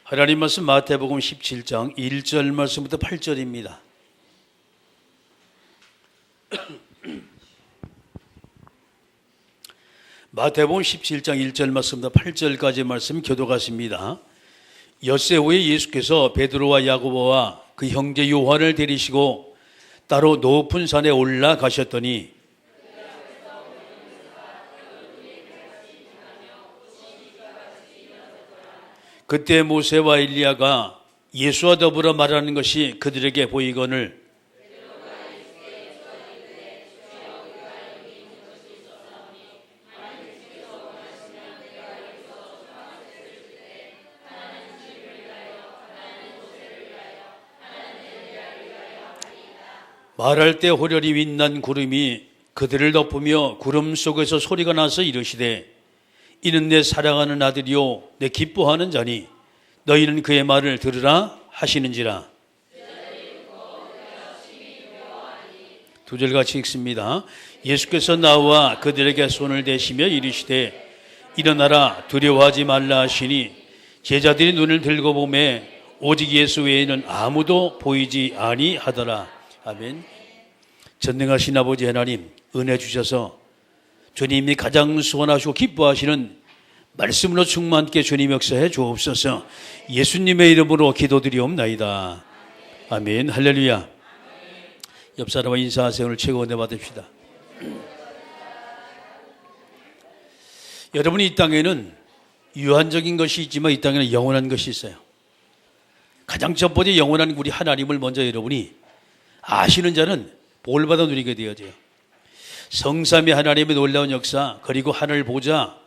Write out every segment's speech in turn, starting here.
하나님 말씀 마태복음 17장 1절 말씀부터 8절입니다. 마태복음 17장 1절 말씀부터 8절까지 말씀 교도가십니다. 엿새 후에 예수께서 베드로와 야고보와 그 형제 요한을 데리시고 따로 높은 산에 올라가셨더니 그때 모세와 엘리야가 예수와 더불어 말하는 것이 그들에게 보이거늘 말할 때 호련히 빛난 구름이 그들을 덮으며 구름 속에서 소리가 나서 이르시되 이는 내 사랑하는 아들이요 내 기뻐하는 자니 너희는 그의 말을 들으라 하시는지라. 두 절 같이 읽습니다. 예수께서 나와 그들에게 손을 대시며 이르시되 일어나라 두려워하지 말라 하시니 제자들이 눈을 들고 보매 오직 예수 외에는 아무도 보이지 아니하더라. 아멘. 전능하신 아버지 하나님, 은혜 주셔서 주님이 가장 소원하시고 기뻐하시는 말씀으로 충만케 주님 역사해 주옵소서. 예수님의 이름으로 기도드리옵나이다. 아멘. 할렐루야. 옆 사람과 인사하세요. 오늘 최고 은혜 받읍시다. 여러분, 이 땅에는 유한적인 것이 있지만 이 땅에는 영원한 것이 있어요. 가장 첫 번째 영원한 우리 하나님을 먼저 여러분이 아시는 자는 복을 받아 누리게 되어져요. 성삼위 하나님의 놀라운 역사, 그리고 하늘 보좌,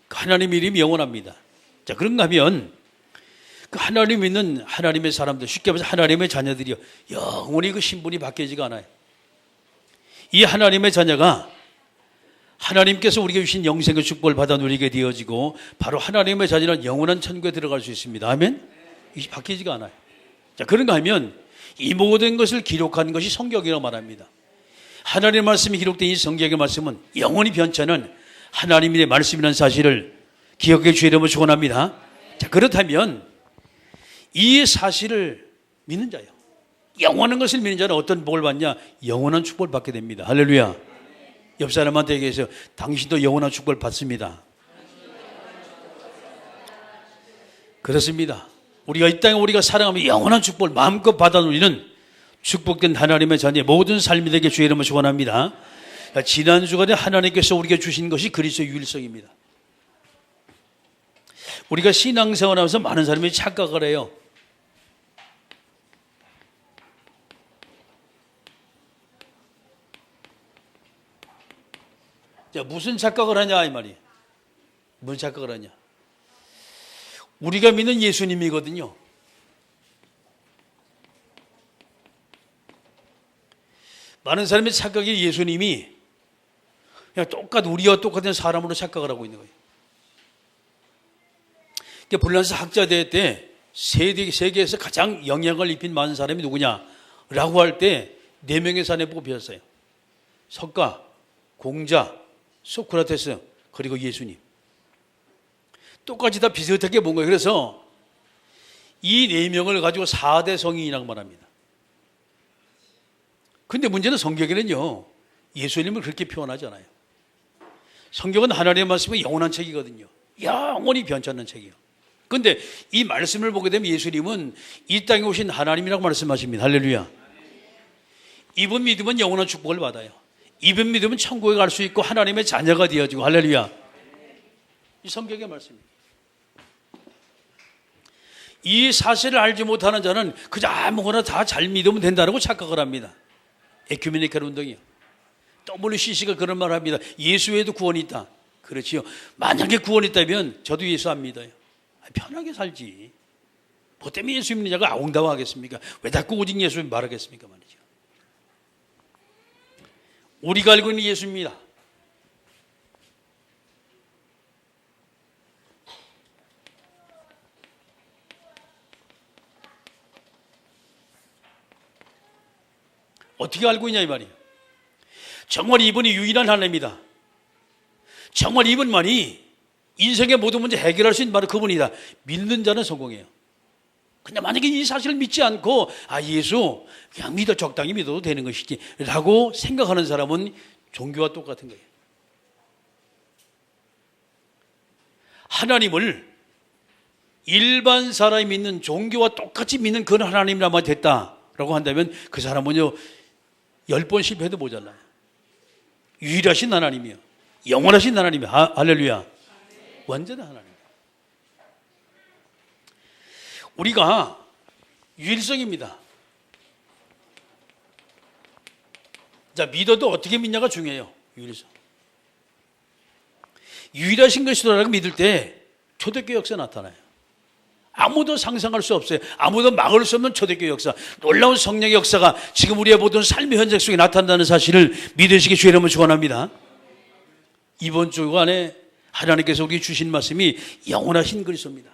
하나님 이름이 영원합니다. 자, 그런가 하면 그 하나님 믿는 하나님의 사람들, 쉽게 말해서 하나님의 자녀들이요, 영원히 그 신분이 바뀌지가 않아요. 이 하나님의 자녀가 하나님께서 우리에게 주신 영생의 축복을 받아 누리게 되어지고 바로 하나님의 자녀는 영원한 천국에 들어갈 수 있습니다. 아멘? 이게 바뀌지가 않아요. 자, 그런가 하면 이 모든 것을 기록한 것이 성경이라고 말합니다. 하나님의 말씀이 기록된 이 성경의 말씀은 영원히 변치 않은 하나님의 말씀이라는 사실을 기억해 주시려면 축원합니다. 자, 그렇다면 이 사실을 믿는 자요, 영원한 것을 믿는 자는 어떤 복을 받냐? 영원한 축복을 받게 됩니다. 할렐루야. 옆 사람한테 얘기해서 당신도 영원한 축복을 받습니다. 그렇습니다. 우리가 이 땅에 우리가 사랑하면 영원한 축복을 마음껏 받아 누리는 축복된 하나님의 자녀의 모든 삶이 되게 주의 이름으로 축원합니다. 지난 주간에 하나님께서 우리에게 주신 것이 그리스도의 유일성입니다. 우리가 신앙생활하면서 많은 사람이 착각을 해요. 자, 무슨 착각을 하냐 이 말이에요. 무슨 착각을 하냐? 우리가 믿는 예수님이거든요. 많은 사람의 착각이 예수님이 그냥 우리와 똑같은 사람으로 착각을 하고 있는 거예요. 그러니까 불란서 학자대회 때 세계에서 가장 영향을 입힌 많은 사람이 누구냐라고 할 때 4명의 사람이 뽑혔어요. 석가, 공자, 소크라테스, 그리고 예수님. 똑같이 다 비슷하게 본 거예요. 그래서 이 4명을 가지고 4대 성인이라고 말합니다. 근데 문제는 성경에는요, 예수님을 그렇게 표현하지 않아요. 성경은 하나님의 말씀이 영원한 책이거든요. 영원히 변치 않는 책이에요. 근데 이 말씀을 보게 되면 예수님은 이 땅에 오신 하나님이라고 말씀하십니다. 할렐루야. 이분 믿으면 영원한 축복을 받아요. 이분 믿으면 천국에 갈 수 있고 하나님의 자녀가 되어지고, 할렐루야. 이 성경의 말씀입니다. 이 사실을 알지 못하는 자는 그저 아무거나 다 잘 믿으면 된다고 착각을 합니다. 에큐메니컬 운동이요. WCC가 그런 말을 합니다. 예수 외에도 구원이 있다. 그렇지요. 만약에 구원이 있다면 저도 예수 안 믿어요. 편하게 살지. 뭐 때문에 예수 믿는 자가 아웅다웅하겠습니까? 왜 자꾸 오직 예수 말하겠습니까? 말이죠. 우리가 알고 있는 예수입니다. 어떻게 알고 있냐 이 말이에요. 정말 이분이 유일한 하나님이다. 정말 이분만이 인생의 모든 문제 해결할 수 있는 바로 그분이다. 믿는 자는 성공해요. 근데 만약에 이 사실을 믿지 않고 예수 그냥 적당히 믿어도 되는 것이지 라고 생각하는 사람은 종교와 똑같은 거예요. 하나님을 일반 사람이 믿는 종교와 똑같이 믿는 그런 하나님이라만 됐다라고 한다면 그 사람은요 10번 실패해도 모자라요. 유일하신 하나님이요, 영원하신 하나님이요. 할렐루야. 완전한 하나님. 우리가 유일성입니다. 자, 믿어도 어떻게 믿냐가 중요해요. 유일성. 유일하신 것이라고 믿을 때 초대교회 역사 나타나요. 아무도 상상할 수 없어요. 아무도 막을 수 없는 초대교회 역사, 놀라운 성령의 역사가 지금 우리의 모든 삶의 현장 속에 나타난다는 사실을 믿으시기 주의 이름으로 축원합니다. 이번 주간에 하나님께서 우리에게 주신 말씀이 영원하신 그리스도입니다.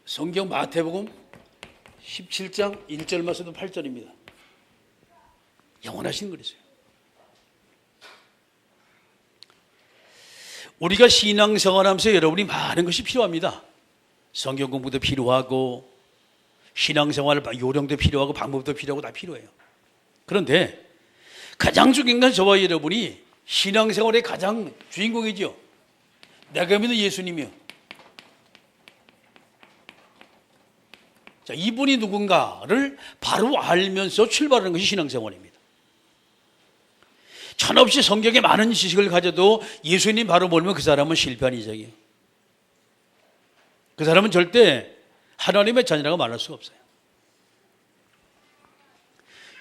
성경 마태복음 17장 1절 말씀도 8절입니다. 영원하신 그리스도예요. 우리가 신앙생활하면서 여러분이 많은 것이 필요합니다. 성경 공부도 필요하고 신앙생활 요령도 필요하고 방법도 필요하고 다 필요해요. 그런데 가장 중요한 건 저와 여러분이 신앙생활의 가장 주인공이죠. 내가 믿는 예수님이요. 자, 이분이 누군가를 바로 알면서 출발하는 것이 신앙생활입니다. 천없이 성경에 많은 지식을 가져도 예수님 바로 모르면 그 사람은 실패한 이적이에요. 그 사람은 절대 하나님의 자녀라고 말할 수가 없어요.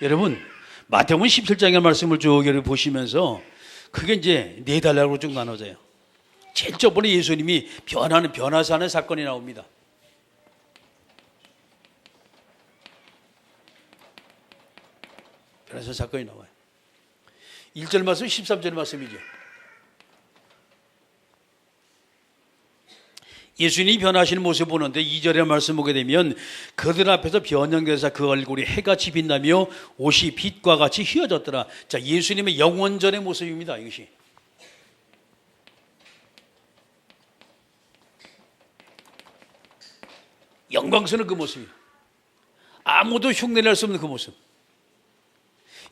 여러분, 마태복음 17장의 말씀을 쭉 보시면서 그게 이제 네 단락으로 쭉 나눠져요. 제일 저번에 예수님이 변화사는 사건이 나옵니다. 변화사 사건이 나와요. 1절 말씀, 13절 말씀이죠. 예수님이 변하시는 모습을 보는데 2절의 말씀 보게 되면 그들 앞에서 변형되사 그 얼굴이 해같이 빛나며 옷이 빛과 같이 휘어졌더라. 자, 예수님의 영원전의 모습입니다. 이것이. 영광스러운 그 모습이에요. 아무도 흉내낼 수 없는 그 모습.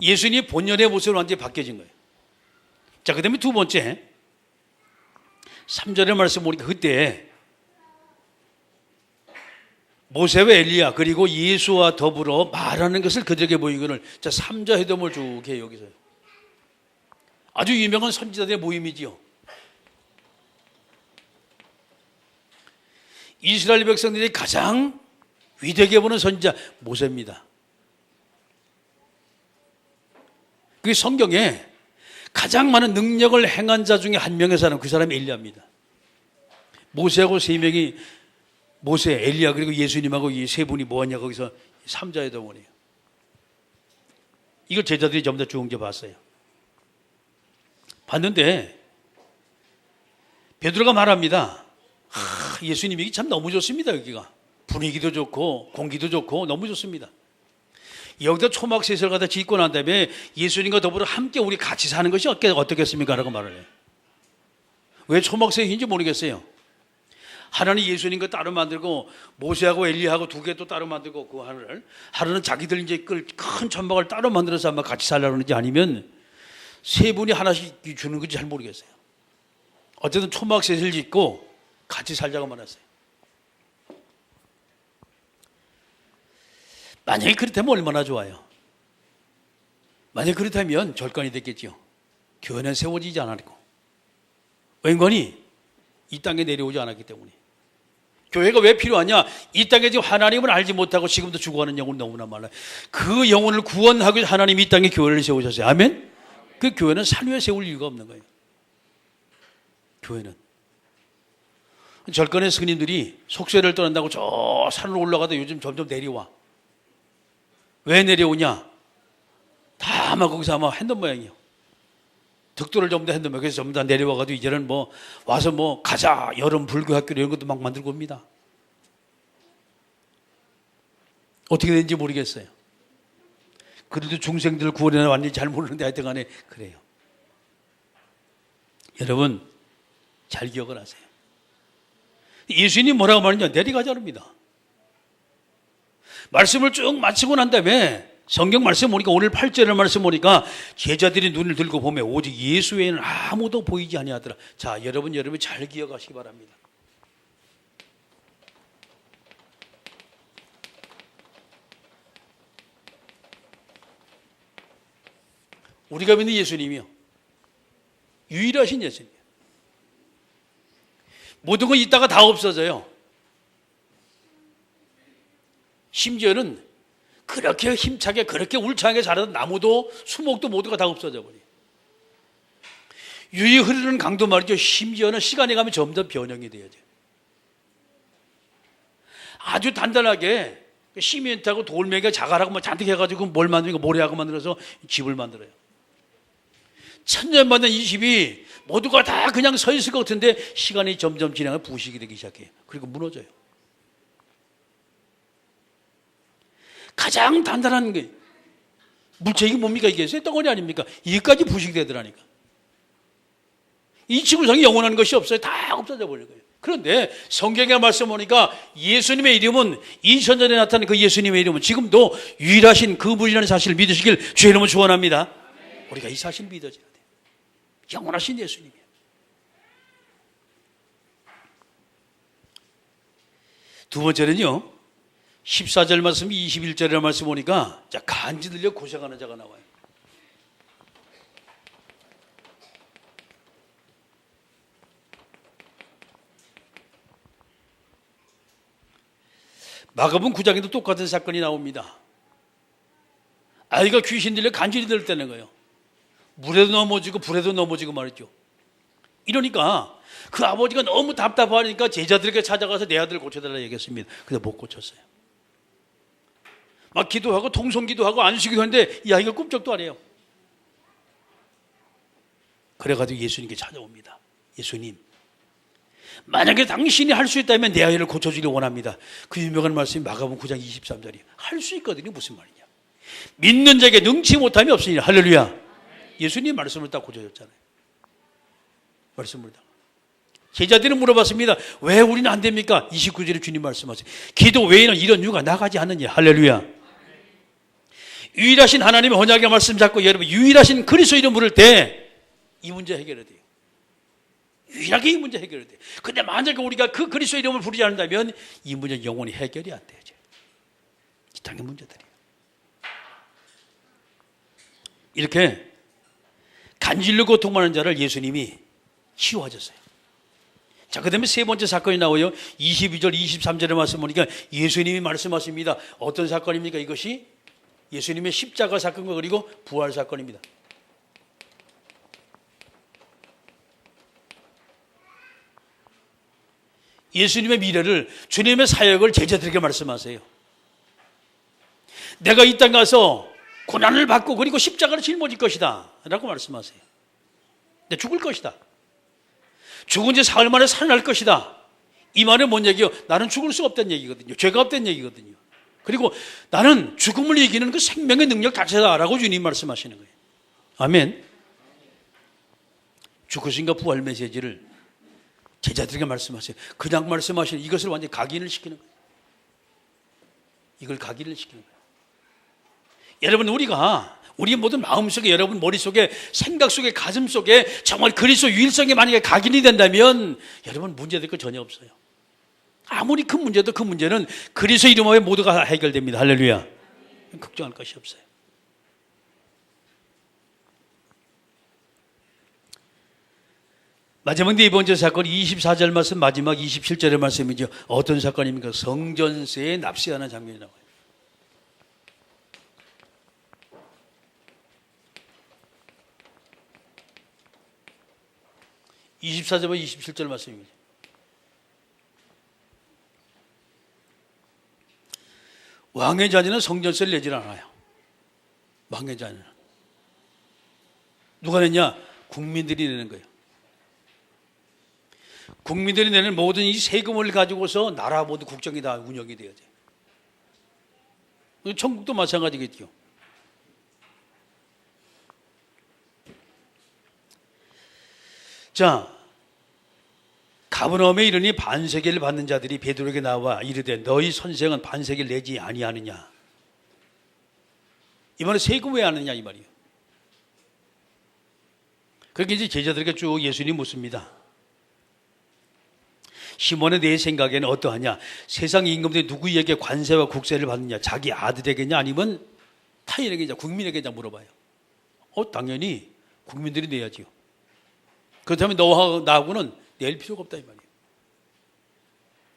예수님이 본연의 모습으로 완전히 바뀌어진 거예요. 자, 그 다음에 두 번째 3절의 말씀 보니까 그때 모세와 엘리야 그리고 예수와 더불어 말하는 것을 그들에게 보이기를. 자, 3자 회dom을 쭉 해요. 여기서 아주 유명한 선지자들의 모임이지요. 이스라엘 백성들이 가장 위대하게 보는 선지자 모세입니다. 그 성경에 가장 많은 능력을 행한 자 중에 한 명의 사람, 그 사람이 엘리야입니다. 모세하고 세 명이, 모세, 엘리야 그리고 예수님하고 이 세 분이 뭐하냐 거기서 삼자의 동원이에요. 이걸 제자들이 전부 다 주홍제 봤어요. 봤는데 베드로가 말합니다. 예수님이 참 너무 좋습니다. 여기가 분위기도 좋고 공기도 좋고 너무 좋습니다. 여기다 초막셋을 갖다 짓고 난 다음에 예수님과 더불어 함께 우리 같이 사는 것이 어떻겠습니까? 라고 말을 해요. 왜 초막셋인지 모르겠어요. 하나는 예수님과 따로 만들고 모세하고 엘리야하고 두 개 또 따로 만들고 그 하나는 자기들 이제 큰 천막을 따로 만들어서 아마 같이 살려고 하는지 아니면 세 분이 하나씩 주는 건지 잘 모르겠어요. 어쨌든 초막셋을 짓고 같이 살자고 말했어요. 만약에 그렇다면 얼마나 좋아요. 만약에 그렇다면 절간이 됐겠죠. 교회는 세워지지 않았고 웬건이 이 땅에 내려오지 않았기 때문에. 교회가 왜 필요하냐? 이 땅에 지금 하나님을 알지 못하고 지금도 죽어가는 영혼이 너무나 많아요. 그 영혼을 구원하기 위해서 하나님이 이 땅에 교회를 세우셨어요. 아멘? 그 교회는 산 위에 세울 이유가 없는 거예요. 교회는. 절간의 스님들이 속세를 떠난다고 저 산으로 올라가다 요즘 점점 내려와. 왜 내려오냐? 다 아마 거기서 아마 핸드 모양이에요. 득도를 전부 다 핸드 모양. 그래서 전부 다 내려와가지고 이제는 와서 가자. 여름 불교학교 이런 것도 막 만들고 옵니다. 어떻게 되는지 모르겠어요. 그들도 중생들 구원해 왔는지 잘 모르는데 하여튼 간에 그래요. 여러분 잘 기억을 하세요. 예수님이 뭐라고 말하냐? 내려가자 합니다. 말씀을 쭉 마치고 난 다음에 성경 말씀 보니까 오늘 8절의 말씀 보니까 제자들이 눈을 들고 보면 오직 예수 외에는 아무도 보이지 아니하더라. 자, 여러분 잘 기억하시기 바랍니다. 우리가 믿는 예수님이요, 유일하신 예수님. 모든 건 있다가 다 없어져요. 심지어는 그렇게 힘차게 그렇게 울창하게 자라던 나무도 수목도 모두가 다 없어져 버려요. 유유 흐르는 강도 말이죠. 심지어는 시간이 가면 점점 변형이 되어져요. 아주 단단하게 시멘트하고 돌멩이가 자갈하고 잔뜩 해가지고 뭘 만드니까 모래하고 만들어서 집을 만들어요. 천년 만년 이 집이 모두가 다 그냥 서 있을 것 같은데 시간이 점점 지나면 부식이 되기 시작해요. 그리고 무너져요. 가장 단단한 게 물체이 뭡니까? 이게 쇠덩어리 아닙니까? 이것까지 부식이 되더라니까. 이 지구상에 영원한 것이 없어요. 다 없어져 버릴 거예요. 그런데 성경의 말씀 보니까 예수님의 이름은 2000년 전에 나타난 그 예수님의 이름은 지금도 유일하신 그 분이라는 사실을 믿으시길 주의 이름으로 축원합니다. 우리가 이 사실을 믿어줘야 돼요. 영원하신 예수님이에요. 두 번째는요, 14절 말씀, 21절의 말씀 보니까 자, 간지 들려 고생하는 자가 나와요. 마가복음 9장에도 똑같은 사건이 나옵니다. 아이가 귀신 들려 간질이 들었다는 거예요. 물에도 넘어지고 불에도 넘어지고 말이죠. 이러니까 그 아버지가 너무 답답하니까 제자들에게 찾아가서 내 아들 고쳐달라 얘기했습니다. 근데 못 고쳤어요. 막 기도하고 통성기도하고 안수기도 하는데 이 아이가 꿈쩍도 안 해요. 그래가지고 예수님께 찾아옵니다. 예수님, 만약에 당신이 할 수 있다면 내 아이를 고쳐주길 원합니다. 그 유명한 말씀이 마가복음 9장 23절이에요. 할 수 있거든요. 무슨 말이냐? 믿는 자에게 능치 못함이 없으니 할렐루야. 예수님 말씀을 딱 고쳐줬잖아요. 말씀을 딱. 제자들은 물어봤습니다. 왜 우리는 안 됩니까? 29절에 주님 말씀하세요. 기도 외에는 이런 유가 나가지 않느냐. 할렐루야. 유일하신 하나님의 언약의 말씀 잡고 여러분 유일하신 그리스도 이름 부를 때 이 문제 해결이 돼요. 유일하게 이 문제 해결이 돼요. 근데 만약에 우리가 그 그리스도 이름을 부르지 않는다면 이 문제는 영원히 해결이 안 돼요. 이 땅의 문제들이에요. 이렇게 간질로 고통받는 자를 예수님이 치유하셨어요. 자, 그 다음에 세 번째 사건이 나와요. 22절, 23절의 말씀 보니까 예수님이 말씀하십니다. 어떤 사건입니까? 이것이 예수님의 십자가 사건과 그리고 부활 사건입니다. 예수님의 미래를, 주님의 사역을 제자들에게 말씀하세요. 내가 이 땅 가서 고난을 받고 그리고 십자가를 짊어질 것이다 라고 말씀하세요. 내가 죽을 것이다. 죽은 지 사흘 만에 살아날 것이다. 이 말은 뭔 얘기예요? 나는 죽을 수 없다는 얘기거든요. 죄가 없다는 얘기거든요. 그리고 나는 죽음을 이기는 그 생명의 능력 자체다라고 주님 말씀하시는 거예요. 아멘. 죽으신가 부활 메시지를 제자들에게 말씀하세요. 그냥 말씀하시는 이것을 완전히 각인을 시키는 거예요. 이걸 각인을 시키는 거예요. 여러분, 우리 모든 마음속에, 여러분 머릿속에, 생각 속에, 가슴 속에 정말 그리스도 유일성이 만약에 각인이 된다면 여러분 문제될 거 전혀 없어요. 아무리 큰 문제도 그 문제는 그리스도 이름하에 모두가 해결됩니다. 할렐루야. 걱정할 것이 없어요. 마지막 네 번째 사건 24절 말씀, 마지막 27절의 말씀이죠. 어떤 사건입니까? 성전세에 납세하는 장면이 나와요. 24절과 27절 말씀입니다. 왕의 자녀는 성전세를 내질 않아요. 왕의 자녀는. 누가 내냐? 국민들이 내는 거예요. 국민들이 내는 모든 이 세금을 가지고서 나라 모두 국정이 다 운영이 돼야 돼요. 천국도 마찬가지겠죠. 자, 가버나움에 이르니 반세계를 받는 자들이 베드로에게 나와 이르되 너희 선생은 반세계를 내지 아니하느냐. 이번에 세금 왜 하느냐 이 말이에요. 그렇게 이제 제자들에게 쭉 예수님이 묻습니다. 시몬의 내 생각에는 어떠하냐? 세상 임금들이 누구에게 관세와 국세를 받느냐? 자기 아들에게냐 아니면 타인에게냐 국민에게냐 물어봐요. 당연히 국민들이 내야지요. 그렇다면 너하고 나하고는 낼 필요가 없다 이 말이에요.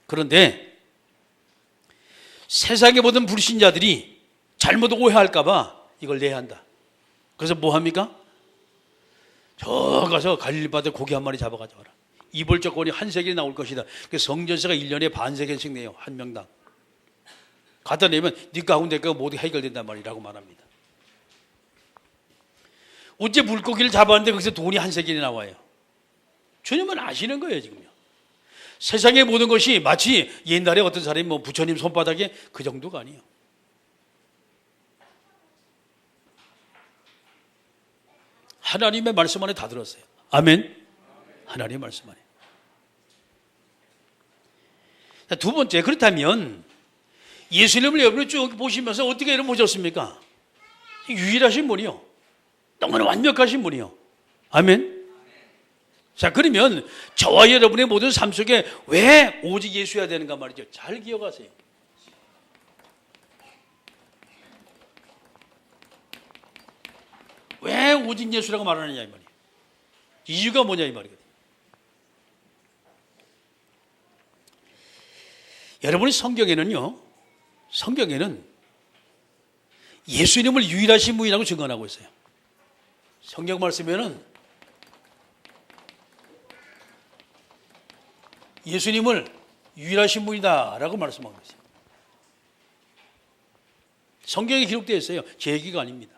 그런데 세상의 모든 불신자들이 잘못 오해할까 봐 이걸 내야 한다. 그래서 뭐 합니까? 저 가서 갈릴리 바다에 고기 한 마리 잡아 가져와라. 이벌적권이 한 세겔이 나올 것이다. 그 성전세가 1년에 반 세겔씩 내요. 한 명당. 갖다 내면 네가 하고 내가 모두 해결된단 말이라고 말합니다. 어째 물고기를 잡았는데 거기서 돈이 한 세겔이 나와요. 주님은 아시는 거예요 지금요. 세상의 모든 것이 마치 옛날에 어떤 사람이 뭐 부처님 손바닥에 그 정도가 아니에요. 하나님의 말씀 안에 다 들었어요. 아멘. 하나님의 말씀 안에. 두 번째, 그렇다면 예수님을 여러분이 쭉 보시면서 어떻게 이름 보셨습니까? 유일하신 분이요. 너무나 완벽하신 분이요. 아멘. 자, 그러면 저와 여러분의 모든 삶 속에 왜 오직 예수여야 되는가 말이죠. 잘 기억하세요. 왜 오직 예수라고 말하느냐 이 말이에요. 이유가 뭐냐 이 말이거든요. 여러분이 성경에는 예수님을 유일하신 분이라고 증언하고 있어요. 성경 말씀에는 예수님을 유일하신 분이다라고 말씀하고 있어요. 성경에 기록되어 있어요. 제 얘기가 아닙니다.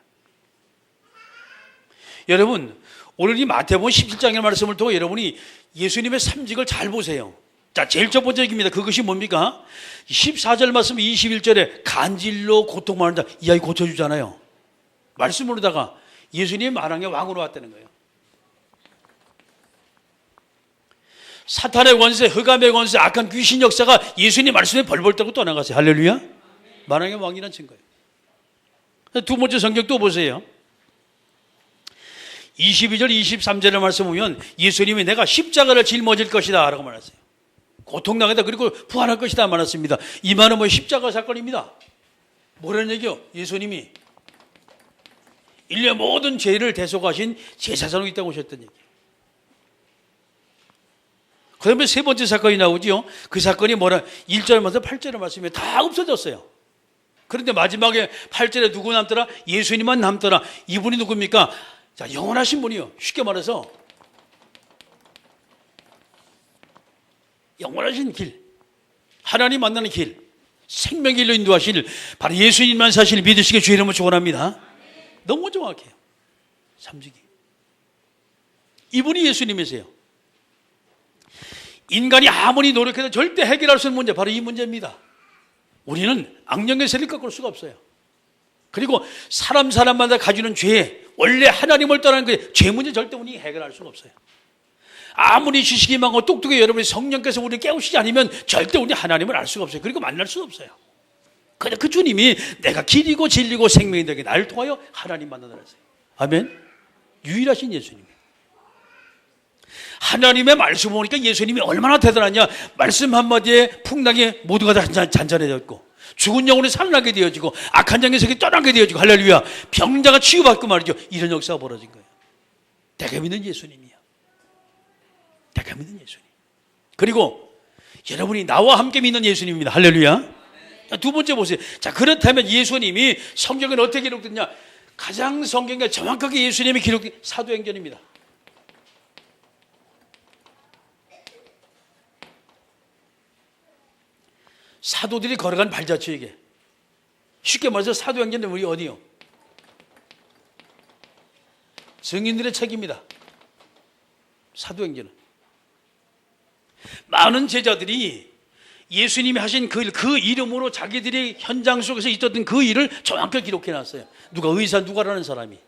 여러분, 오늘 이 마태복음 17장의 말씀을 통해 여러분이 예수님의 삼직을 잘 보세요. 자, 제일 첫 번째 얘기입니다. 그것이 뭡니까? 14절 말씀 21절에 간질로 고통받는 자, 이 아이 고쳐주잖아요. 말씀으로다가 예수님이 만왕의 왕으로 왔다는 거예요. 사탄의 권세, 흑암의 권세, 악한 귀신 역사가 예수님 말씀에 벌벌 떠고 떠나갔어요. 할렐루야. 만왕의 왕이라는 증거예요. 두 번째 성경 또 보세요. 22절 23절의 말씀 보면 예수님이 내가 십자가를 짊어질 것이다 라고 말했어요. 고통당하다 그리고 부활할 것이다 말했습니다. 이 말은 뭐 십자가 사건입니다. 뭐라는 얘기요? 예수님이 인류의 모든 죄를 대속하신 제사장으로 이 땅에 오셨던 얘기예요. 그 다음에 세 번째 사건이 나오죠. 그 사건이 뭐라 1절부터 8절의 말씀에 다 없어졌어요. 그런데 마지막에 8절에 누구 남더라? 예수님만 남더라. 이분이 누굽니까? 자, 영원하신 분이요. 쉽게 말해서 영원하신 길, 하나님 만나는 길, 생명의 길로 인도하실 바로 예수님만 사실 믿으시게 주의 이름으로 축원합니다. 너무 정확해요. 삼직이. 이분이 예수님이세요. 인간이 아무리 노력해도 절대 해결할 수 없는 문제, 바로 이 문제입니다. 우리는 악령의 세를 꺾을 수가 없어요. 그리고 사람마다 가지는 죄, 원래 하나님을 떠나는 그 죄 문제 절대 우리 해결할 수가 없어요. 아무리 지식이 많고 똑똑해 여러분이 성령께서 우리를 깨우시지 않으면 절대 우리 하나님을 알 수가 없어요. 그리고 만날 수가 없어요. 근데 그 주님이 내가 길이고 진리고 생명인데 나를 통하여 하나님 만나더라 했어요. 아멘. 유일하신 예수님. 하나님의 말씀 보니까 예수님이 얼마나 대단하냐. 말씀 한마디에 풍랑에 모두가 다 잔잔해졌고 죽은 영혼이 살아나게 되어지고 악한 영의 세계 떠나게 되어지고 할렐루야. 병자가 치유받고 말이죠. 이런 역사가 벌어진 거예요. 내가 믿는 예수님이야. 내가 믿는 예수님. 그리고 여러분이 나와 함께 믿는 예수님입니다. 할렐루야. 두 번째 보세요. 자, 그렇다면 예수님이 성경에 어떻게 기록됐냐? 가장 성경에 정확하게 예수님이 기록된 사도행전입니다. 사도들이 걸어간 발자취에게 쉽게 말해서 사도행전은 우리 어디요? 증인들의 책입니다. 사도행전은 많은 제자들이 예수님이 하신 그 이름으로 자기들이 현장 속에서 있었던 그 일을 정확하게 기록해 놨어요. 누가 의사 누가라는 사람이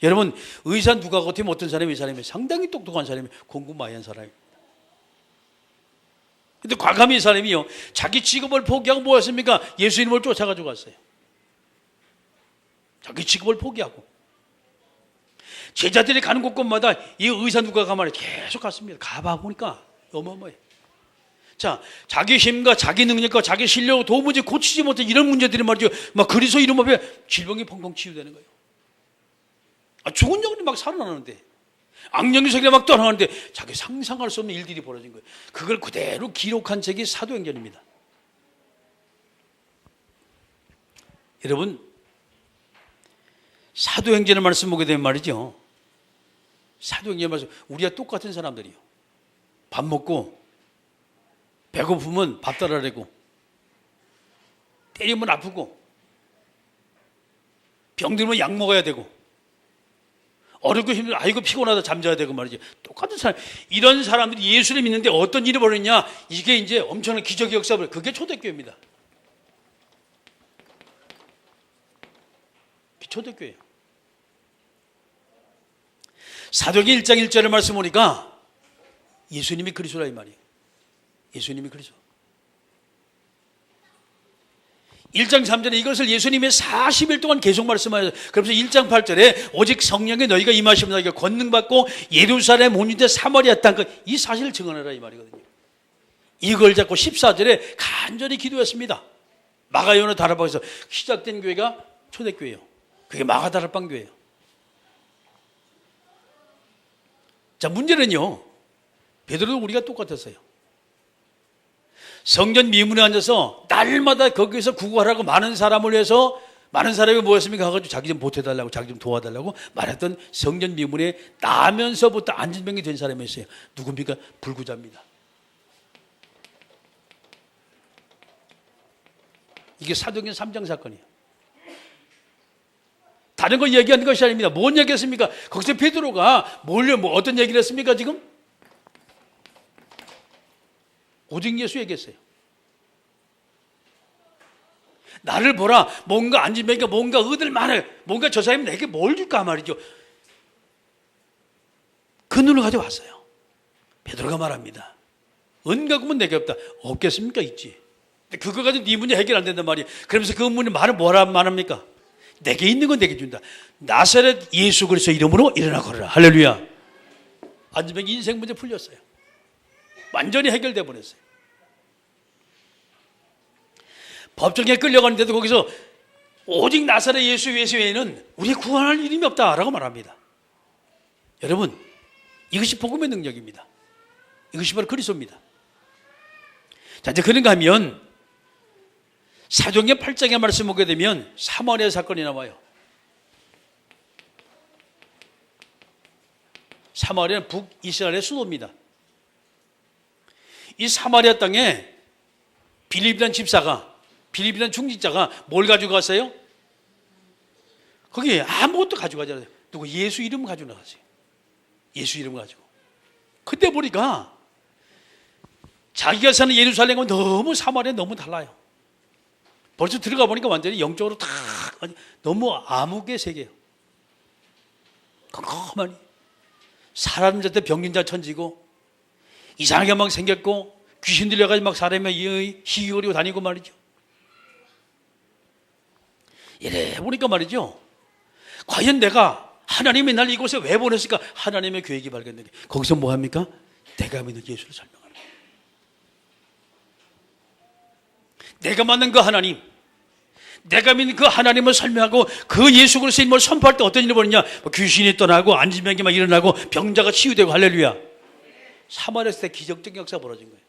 여러분, 의사 누가 같으면 어떤 사람이 의사라면 상당히 똑똑한 사람이 공부 많이 한 사람입니다. 근데 과감히 이 사람이요, 자기 직업을 포기하고 뭐 했습니까? 예수님을 쫓아가지고 갔어요. 자기 직업을 포기하고. 제자들이 가는 곳곳마다 이 의사 누가가 말이에요, 계속 갔습니다. 가봐 보니까 어마어마해. 자, 자기 힘과 자기 능력과 자기 실력으로 도무지 고치지 못한 이런 문제들이 말이죠, 막 그리스도 이름 앞에 질병이 펑펑 치유되는 거예요. 좋은 영혼이 막 살아나는데, 악령의 세계가 막 떠나가는데 자기 상상할 수 없는 일들이 벌어진 거예요. 그걸 그대로 기록한 책이 사도행전입니다. 여러분, 사도행전의 말씀 보게 되면 말이죠, 사도행전의 말씀, 우리와 똑같은 사람들이요, 밥 먹고 배고프면 밥 따라내고, 때리면 아프고, 병들면 약 먹어야 되고, 어렵고 힘들어 아이고 피곤하다 잠자야 되고 말이죠. 똑같은 사람. 이런 사람들이 예수를 믿는데 어떤 일이 벌어졌냐, 이게 이제 엄청난 기적의 역사를, 그게 초대교회입니다. 초대교회예요. 사도행전 1장 1절의 말씀 보니까 예수님이 그리스도라 이 말이에요. 예수님이 그리스도. 1장 3절에 이것을 예수님이 40일 동안 계속 말씀하셔서, 그러면서 1장 8절에 오직 성령에 너희가 임하시면 너희가 권능받고 예루살렘 온 유대 사마리아 땅, 이 사실을 증언하라 이 말이거든요. 이걸 잡고 14절에 간절히 기도했습니다. 마가요나 다락방에서 시작된 교회가 초대교회예요. 그게 마가 다락방 교회예요. 자, 문제는요, 베드로도 우리가 똑같았어요. 성전 미문에 앉아서 날마다 거기서 구걸하라고 많은 사람을 위해서, 많은 사람이 뭐였습니까? 가가지고 자기 좀 보태달라고, 자기 좀 도와달라고 말했던 성전 미문에 나면서부터 안진병이 된 사람이 있어요. 누굽니까? 불구자입니다. 이게 사도행전 3장 사건이에요. 다른 거 얘기하는 것이 아닙니다. 뭔 얘기했습니까? 거기서 베드로가 어떤 얘기를 했습니까 지금? 오직 예수 얘기했어요. 나를 보라, 뭔가 안진병이가 뭔가 얻을 만해, 뭔가 저 사람이 내게 뭘 줄까 말이죠. 그 눈을 가져왔어요. 베드로가 말합니다. 은과 금은 내게 없다. 없겠습니까? 있지. 근데 그거 가지고 네 문제 해결 안 된단 말이에요. 그러면서 그 문제 말을 뭐라 말합니까? 내게 있는 건 내게 준다. 나사렛 예수 그리스도 이름으로 일어나 걸어라. 할렐루야. 안진병이 인생 문제 풀렸어요. 완전히 해결돼 버렸어요. 법정에 끌려가는데도 거기서 오직 나사렛 예수 외에는 우리 구원할 이름이 없다라고 말합니다. 여러분, 이것이 복음의 능력입니다. 이것이 바로 그리스도입니다. 자, 이제 그런가 하면 사도행전 8장의 말씀 보게 되면 사마리아 사건이 나와요. 사마리아는 북이스라엘의 수도입니다. 이 사마리아 땅에 빌립이라는 집사가, 빌립이라는 중직자가 뭘 가지고 갔어요? 거기에 아무것도 가져가지 않아요. 누구? 예수 이름 가지고 나갔어요. 예수 이름 가지고. 그때 보니까 자기가 사는 예루살렘은 너무 사마리아 너무 달라요. 벌써 들어가 보니까 완전히 영적으로 다 너무 암흑의 세계예요. 컴컴하니 사람 자체 병진자 천지고 이상하게 막 생겼고 귀신 들려가지고 막 사람이 희귀거리고 다니고 말이죠. 이래 보니까 말이죠, 과연 내가 하나님이 날 이곳에 왜 보냈을까? 하나님의 계획이 발견된 게, 거기서 뭐 합니까? 내가 믿는 예수를 설명하는 거예요. 내가 만난 그 하나님, 내가 믿는 그 하나님을 설명하고 그 예수 그리스도의 이름을 선포할 때 어떤 일이 벌어지냐? 귀신이 떠나고 안진병이 막 일어나고 병자가 치유되고 할렐루야. 사마리아에서 기적적인 역사가 벌어진 거예요.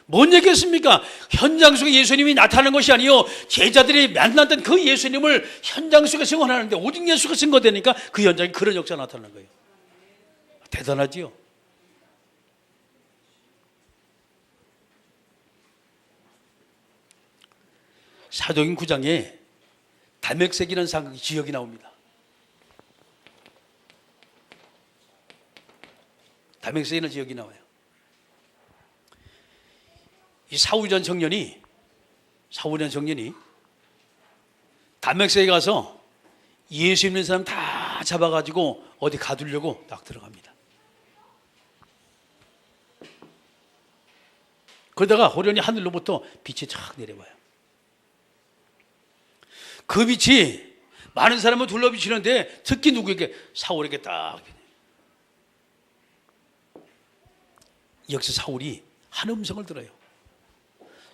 뭔 얘기했습니까? 현장 속에 예수님이 나타나는 것이 아니요, 제자들이 만났던 그 예수님을 현장 속에 증언하는데 오직 예수가 증거되니까 그 현장에 그런 역사가 나타나는 거예요. 대단하지요? 사도행전 9장에 다맥색이라는 지역이 나옵니다. 다맥색이라는 지역이 나와요. 이 사울이라는 청년이 다맥색에 가서 예수 믿는 사람 다 잡아가지고 어디 가두려고 딱 들어갑니다. 그러다가 호련히 하늘로부터 빛이 쫙 내려와요. 그 빛이 많은 사람을 둘러비치는데 특히 누구에게? 사울에게 딱. 여기서 사울이 한 음성을 들어요.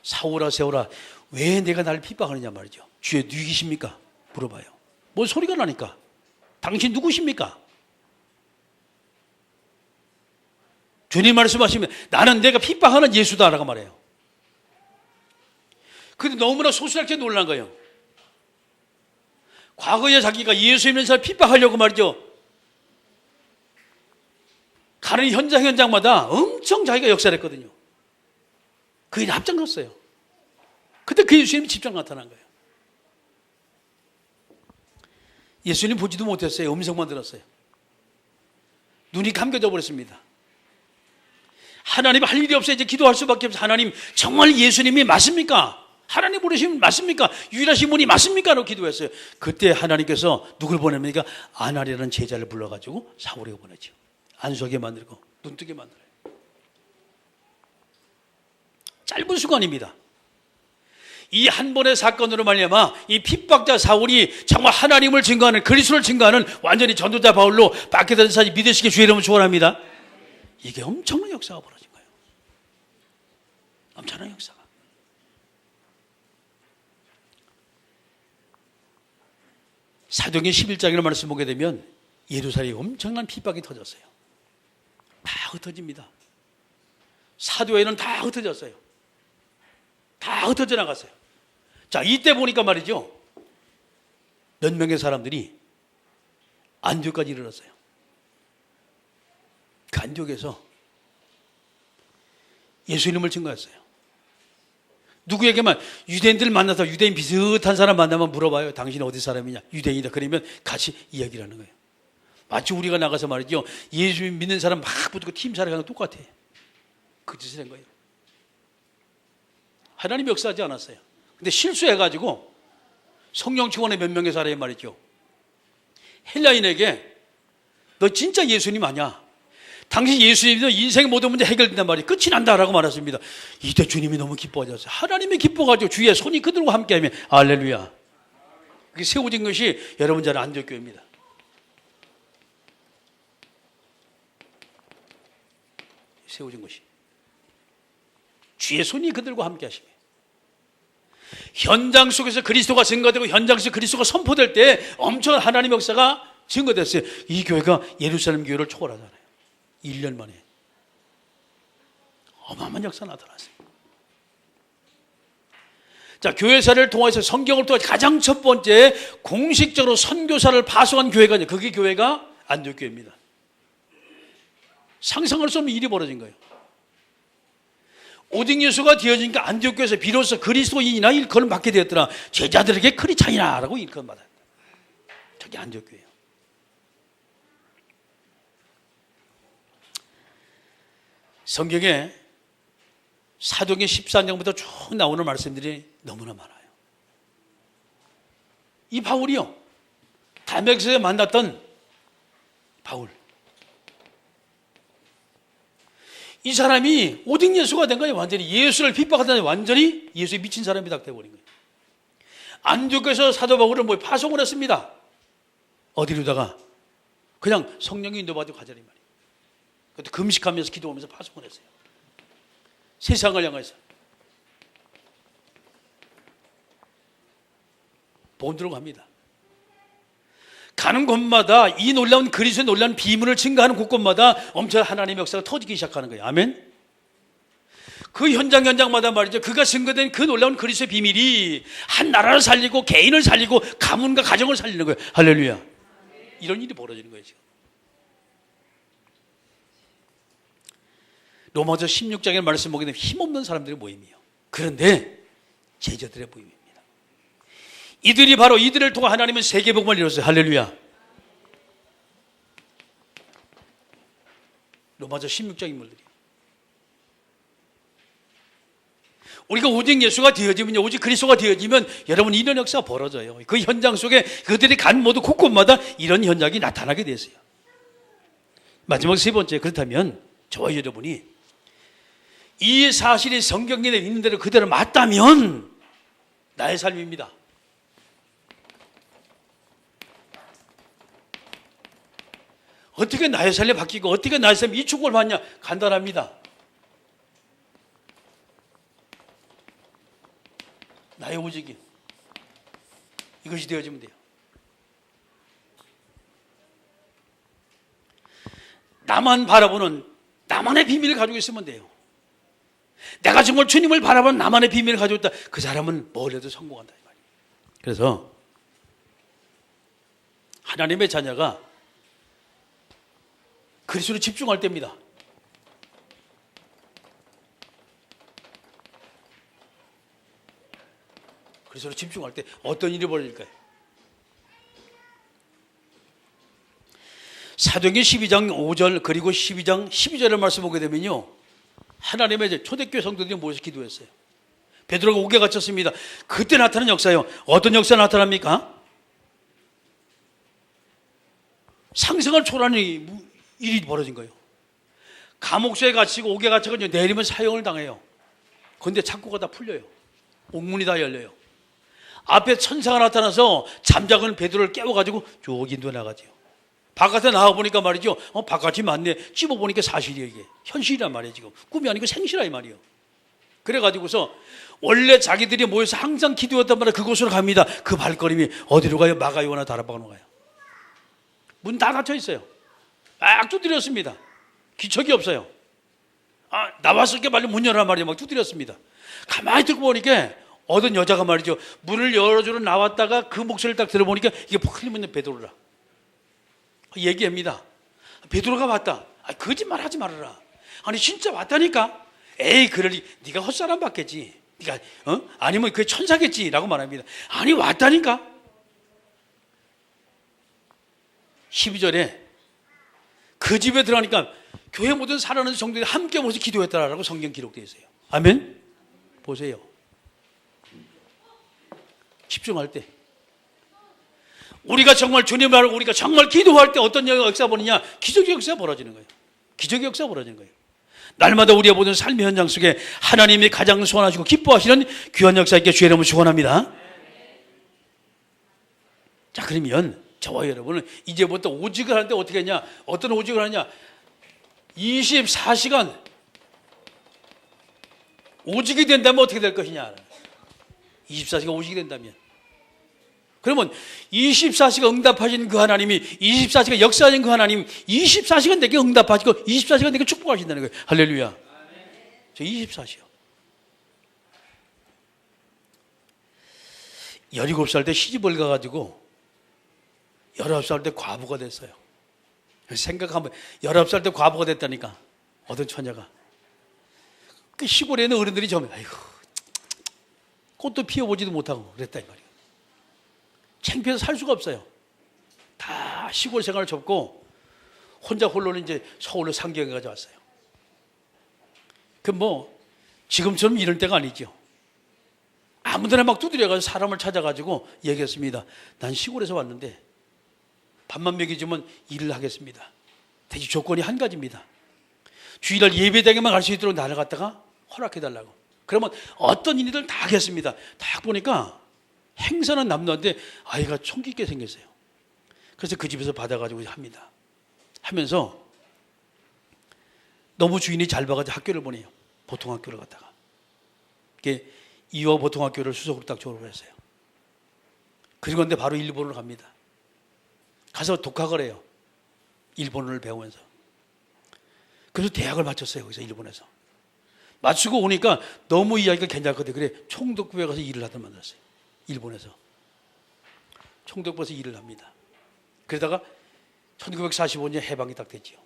사울아 세울아 왜 내가 나를 핍박하느냐 말이죠. 주의 누구이십니까? 물어봐요. 뭔 소리가 나니까. 당신 누구십니까? 주님 말씀하시면 나는 내가 핍박하는 예수다라고 말해요. 근데 너무나 소스럽게 놀란 거예요. 과거에 자기가 예수 믿는 사람 핍박하려고 말이죠. 가는 현장마다 엄청 자기가 역사를 했거든요. 그게 앞장섰어요. 그때 그 예수님이 직접 나타난 거예요. 예수님 보지도 못했어요. 음성만 들었어요. 눈이 감겨져 버렸습니다. 하나님 할 일이 없어요. 이제 기도할 수밖에 없어요. 하나님 정말 예수님이 맞습니까? 하나님 부르시면 맞습니까? 유일하신 분이 맞습니까? 라고 기도했어요. 그때 하나님께서 누굴 보냅니까? 아나리라는 제자를 불러가지고 사울에게 보내죠. 안수하게 만들고 눈뜨게 만들어요. 짧은 순간입니다. 이 한 번의 사건으로 말미암아 이 핍박자 사울이 정말 하나님을 증거하는, 그리스도를 증거하는 완전히 전도자 바울로 바뀌게 된 사실 믿으시기 주의 이름으로 축원합니다. 이게 엄청난 역사가 벌어진 거예요. 엄청난 역사가. 사도행전 11장의 말씀 보게 되면 예루살렘에 엄청난 핍박이 터졌어요. 다 흩어집니다. 사도회는 다 흩어졌어요. 다 흩어져 나갔어요. 자, 이때 보니까 말이죠. 몇 명의 사람들이 안디옥까지 이르렀어요. 그 안디옥에서 예수님을 증거했어요. 누구에게만 유대인들 만나서 유대인 비슷한 사람 만나면 물어봐요. 당신 어디 사람이냐? 유대인이다. 그러면 같이 이야기를 하는 거예요. 마치 우리가 나가서 말이죠. 예수 믿는 사람 막 붙고 팀 살아가는 거 똑같아. 그 짓을 한 거예요. 하나님이 역사하지 않았어요. 근데 실수해가지고 성령 측원의 몇 명의 사람이 말이죠. 헬라인에게 너 진짜 예수님 아냐? 당신 예수님이 인생의 모든 문제 해결된단 말이에요. 끝이 난다라고 말했습니다. 이때 주님이 너무 기뻐하셨어요. 하나님이 기뻐가지고 주위에 손이 그들과 함께하면 할렐루야. 그게 세워진 것이 여러분 잘 안디옥 교회입니다. 세워진 것이 주의 손이 그들과 함께 하시며 현장 속에서 그리스도가 증거되고 현장 속에서 그리스도가 선포될 때 엄청난 하나님의 역사가 증거됐어요. 이 교회가 예루살렘 교회를 초월하잖아요. 1년 만에 어마어마한 역사가 나타났어요. 자, 교회사를 통해서 성경을 통해 가장 첫 번째 공식적으로 선교사를 파송한 교회가 있는데 그게 교회가 안디옥 교회입니다. 상상할 수 없는 일이 벌어진 거예요. 오직 예수가 되어지니까 안디옥 교회에서 비로소 그리스도인이나 일컬음 받게 되었더라. 제자들에게 크리스찬이라고 일컬음 받았다. 저게 안디옥 교회예요. 성경에 사도행전 14장부터 쭉 나오는 말씀들이 너무나 많아요. 이 바울이요, 다메섹에서 만났던 바울, 이 사람이 오직 예수가 된 거예요. 완전히 예수를 핍박하다니 완전히 예수에 미친 사람이 딱 되어버린 거예요. 안디옥에서 사도 바울을 파송을 했습니다. 어디로다가 그냥 성령이 인도받고 가자니 말이에요. 그것도 금식하면서 기도하면서 파송을 했어요. 세상을 향해서 복음 들고 갑니다. 가는 곳마다 이 놀라운 그리스도의 놀라운 비밀을 증거하는 곳곳마다 엄청난 하나님의 역사가 터지기 시작하는 거예요. 아멘. 그 현장마다 말이죠. 그가 증거된 그 놀라운 그리스도의 비밀이 한 나라를 살리고 개인을 살리고 가문과 가정을 살리는 거예요. 할렐루야. 이런 일이 벌어지는 거예요. 지금 로마서 16장의 말씀 보게 되면 힘없는 사람들의 모임이에요. 그런데 제자들의 모임입니다. 이들이 바로 이들을 통해 하나님은 세계복음을 이뤘어요. 할렐루야. 로마서 16장 인물들이 우리가 오직 예수가 되어지면요, 오직 그리스도가 되어지면 여러분 이런 역사가 벌어져요. 그 현장 속에 그들이 간 모두 곳곳마다 이런 현장이 나타나게 됐어요. 마지막 세 번째, 그렇다면 저와 여러분이 이 사실이 성경에 있는 대로 그대로 맞다면 나의 삶입니다. 어떻게 나의 삶이 바뀌고 어떻게 나의 삶이 이 축복을 받냐? 간단합니다. 나의 오직이 이것이 되어지면 돼요. 나만 바라보는 나만의 비밀을 가지고 있으면 돼요. 내가 정말 주님을 바라보는 나만의 비밀을 가지고 있다. 그 사람은 뭘 해도 성공한다 이 말이에요. 그래서 하나님의 자녀가 그리스도로 집중할 때입니다. 그리스도로 집중할 때 어떤 일이 벌어질까요? 사도행전 12장 5절 그리고 12장 12절의 말씀 보게 되면요, 하나님의 초대교회 성도들이 모여서 기도했어요. 베드로가 옥에 갇혔습니다. 그때 나타난 역사예요. 어떤 역사가 나타납니까? 상상을 초월하는 일이 벌어진 거예요. 감옥소에 갇히고 옥에 갇혀서 내리면 사형을 당해요. 그런데 창고가 다 풀려요. 옥문이 다 열려요. 앞에 천사가 나타나서 잠자건 베드로를 깨워가지고 쭉 인도해 나가죠. 바깥에 나와보니까 말이죠, 바깥이 맞네. 찝어보니까 사실이에요. 이게 현실이란 말이에요. 지금 꿈이 아니고 생시라 이 말이에요. 그래가지고서 원래 자기들이 모여서 항상 기도했단 말이에요. 그곳으로 갑니다. 그 발걸음이 어디로 가요? 마가요나 다락방으로 가요. 문 다 닫혀 있어요. 막 두드렸습니다. 기척이 없어요. 나왔을 게 빨리 문 열란 말이에요. 막 두드렸습니다. 가만히 듣고 보니까 어떤 여자가 말이죠, 문을 열어주러 나왔다가 그 목소리를 딱 들어보니까 이게 흘리면 베드로라 얘기합니다. 베드로가 왔다. 거짓말 하지 말아라. 아니 진짜 왔다니까. 에이 그럴 리, 네가 헛사람 받겠지. 네가 아니면 그게 천사겠지라고 말합니다. 아니 왔다니까. 12절에 그 집에 들어가니까 교회 모든 살아있는 성도들이 함께 모여서 기도했다라고 성경 기록되어 있어요. 아멘. 보세요. 집중할 때 우리가 정말 주님을 알고 우리가 정말 기도할 때 어떤 역사가 벌어지냐? 기적의 역사가 벌어지는 거예요. 기적의 역사가 벌어지는 거예요. 날마다 우리가 보는 삶의 현장 속에 하나님이 가장 소원하시고 기뻐하시는 귀한 역사 있게 주의 이름을 축원합니다. 자, 그러면 저와 여러분은 이제부터 오직을 할 때 어떻게 하냐? 어떤 오직을 하냐? 24시간 오직이 된다면 어떻게 될 것이냐? 24시간 오직이 된다면, 그러면 24시간 응답하신 그 하나님이 24시간 역사하신 그 하나님 24시간 내게 응답하시고 24시간 내게 축복하신다는 거예요. 할렐루야. 저 24시요. 17살 때 시집을 가가지고 19살 때 과부가 됐어요. 생각하면 19살 때 과부가 됐다니까. 어떤 처녀가. 그 시골에 있는 어른들이 좀 아이고 꽃도 피워보지도 못하고 그랬다 이 말이에요. 창피해서 살 수가 없어요. 다 시골 생활을 접고 혼자 홀로는 이제 서울로 상경해 가지고 왔어요. 그 뭐 지금처럼 이럴 때가 아니죠. 아무데나 막 두드려가지고 사람을 찾아가지고 얘기했습니다. 난 시골에서 왔는데 밥만 먹여주면 일을 하겠습니다. 대신 조건이 한 가지입니다. 주일날 예배당에만 갈 수 있도록 나를 갖다가 허락해달라고. 그러면 어떤 일이든 다 하겠습니다. 딱 보니까 행사는 남자인데 아이가 총기 있게 생겼어요. 그래서 그 집에서 받아가지고 합니다. 하면서 너무 주인이 잘 봐가지고 학교를 보내요. 보통학교를 갔다가. 이게 이화 보통학교를 수석으로 딱 졸업을 했어요. 그리고 근데 바로 일본으로 갑니다. 가서 독학을 해요. 일본어를 배우면서. 그래서 대학을 마쳤어요. 거기서 일본에서. 마치고 오니까 너무 이야기가 괜찮거든. 그래 총독부에 가서 일을 하다 만났어요. 일본에서. 총독부에서 일을 합니다. 그러다가 1945년 해방이 딱 됐지요.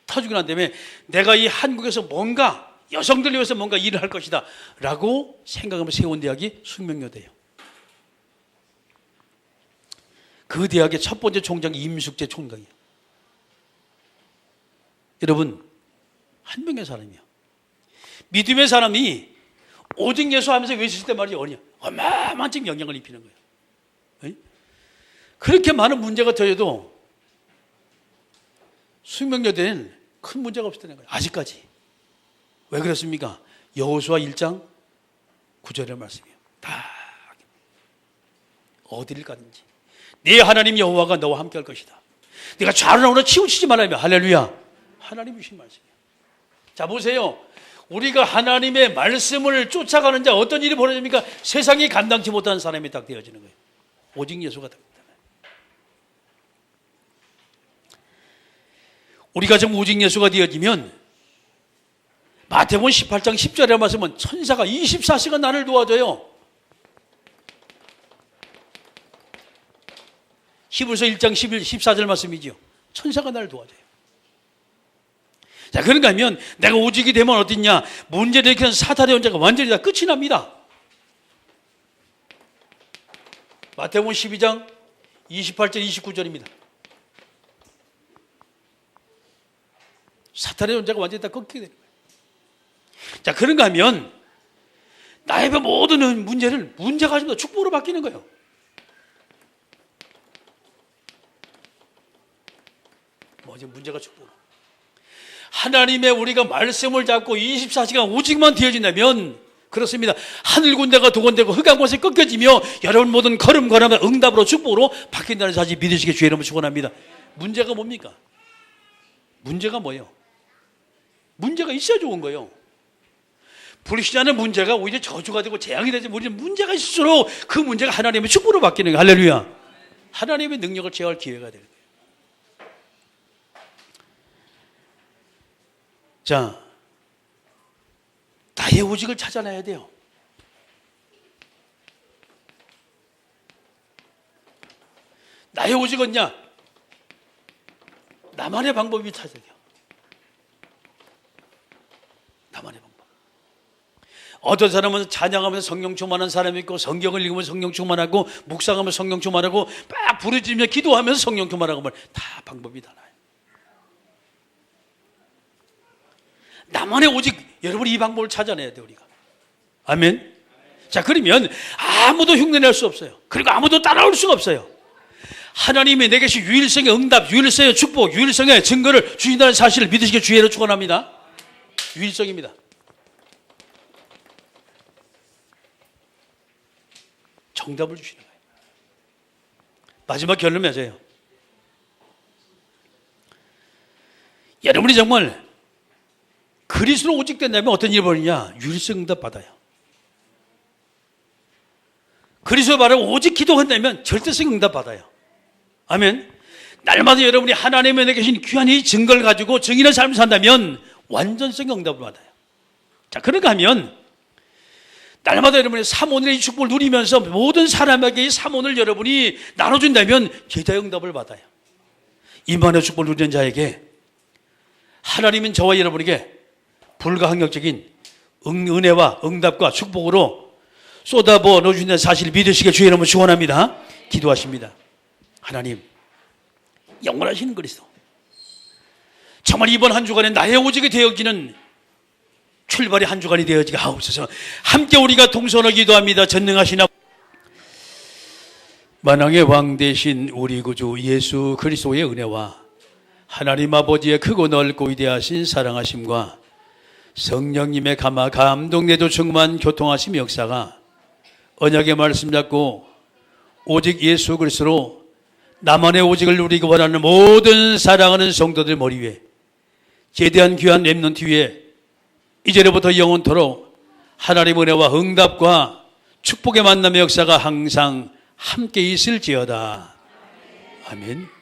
터지고 난 다음에 내가 이 한국에서 뭔가 여성들 위해서 뭔가 일을 할 것이다 라고 생각하며 세운 대학이 숙명여대예요. 그 대학의 첫 번째 총장이 임숙재 총장이에요. 여러분, 한 명의 사람이요. 믿음의 사람이 오직 예수 하면서 외쳤을 때 말이죠. 어마어마한 영향을 입히는 거예요. 그렇게 많은 문제가 더해도 수명여대는 큰 문제가 없었다는 거예요. 아직까지. 왜 그렇습니까? 여호수아 1장 9절의 말씀이에요. 다 어디를 가든지 네 하나님 여호와가 너와 함께 할 것이다. 네가 좌우나 우나 치우치지 말라며. 할렐루야. 하나님이 주신 말씀이에요. 자, 보세요. 우리가 하나님의 말씀을 쫓아가는 자 어떤 일이 벌어집니까? 세상이 감당치 못하는 사람이 딱 되어지는 거예요. 오직 예수가 됩니다. 우리가 좀 오직 예수가 되어지면 마태복음 18장 10절에 말씀은 천사가 24시간 나를 도와줘요. 히브리서 1장 14절 말씀이죠. 천사가 나를 도와줘요. 자, 그런가 하면 내가 오직이 되면 어딨냐? 문제를 일으키는 사탄의 원자가 완전히 다 끝이 납니다. 마태복음 12장 28절 29절입니다. 사탄의 원자가 완전히 다 끊기게 되는 거예요. 자, 그런가 하면 나의 모든 문제가 가지고 축복으로 바뀌는 거예요. 뭐지? 문제가 축복으로. 하나님의 우리가 말씀을 잡고 24시간 오직만 되어진다면 그렇습니다. 하늘 군대가 도건되고 흑암 곳에 꺾여지며 여러분 모든 걸음걸음은 응답으로 축복으로 바뀐다는 사실 믿으시기 주의 이름으로 축원합니다. 문제가 뭡니까? 문제가 뭐예요? 문제가 있어야 좋은 거예요. 불신하는 문제가 오히려 저주가 되고 재앙이 되지. 우리는 문제가 있을수록 그 문제가 하나님의 축복으로 바뀌는 거예요. 할렐루야. 하나님의 능력을 제어할 기회가 되는 거예요. 자, 나의 오직을 찾아내야 돼요. 나의 오직은요, 나만의 방법이 찾아야 돼요. 나만의 방법. 어떤 사람은 찬양하면서 성령 충만한 사람이 있고, 성경을 읽으면서 성령 충만하고, 묵상하면서 성령 충만하고, 막 부르짖으며 기도하면서 성령 충만하고, 다 방법이 달라요. 나만의 오직, 여러분이 이 방법을 찾아내야 돼요, 우리가. 아멘. 자, 그러면 아무도 흉내낼 수 없어요. 그리고 아무도 따라올 수가 없어요. 하나님이 내게 유일성의 응답, 유일성의 축복, 유일성의 증거를 주신다는 사실을 믿으시길 주의로 축원합니다. 유일성입니다. 정답을 주시는 거예요. 마지막 결론 맺어요. 여러분이 정말 그리스도로 오직 된다면 어떤 일이 벌이냐? 유일성 응답 받아요. 그리스도 바라고 오직 기도한다면 절대성 응답 받아요. 아멘. 날마다 여러분이 하나님의 안에 계신 귀한 이 증거를 가지고 정의의 삶을 산다면 완전성 응답을 받아요. 자, 그런가 하면 날마다 여러분이 삼오늘의 축복을 누리면서 모든 사람에게 이 삼오늘 여러분이 나눠준다면 제자의 응답을 받아요. 임한의 축복을 누리는 자에게 하나님은 저와 여러분에게 불가항력적인 은혜와 응답과 축복으로 쏟아부어 넣어주신다는 사실을 믿으시길 주의 이름으로 축원합니다. 기도하십니다. 하나님, 영원하시는 그리스도, 정말 이번 한 주간에 나의 오직이 되어지는 출발의 한 주간이 되어지게 하옵소서. 함께 우리가 동서로 기도합니다. 전능하시나 만왕의 왕 되신 우리 구주 예수 그리스도의 은혜와 하나님 아버지의 크고 넓고 위대하신 사랑하심과 성령님의 감동내도 충만 교통하심 역사가 언약의 말씀 잡고 오직 예수 그리스도로 나만의 오직을 누리기 원하는 모든 사랑하는 성도들 머리 위에 제대한 귀한 렘넌트 위에 이제로부터 영원토록 하나님의 은혜와 응답과 축복의 만남의 역사가 항상 함께 있을지어다. 아멘.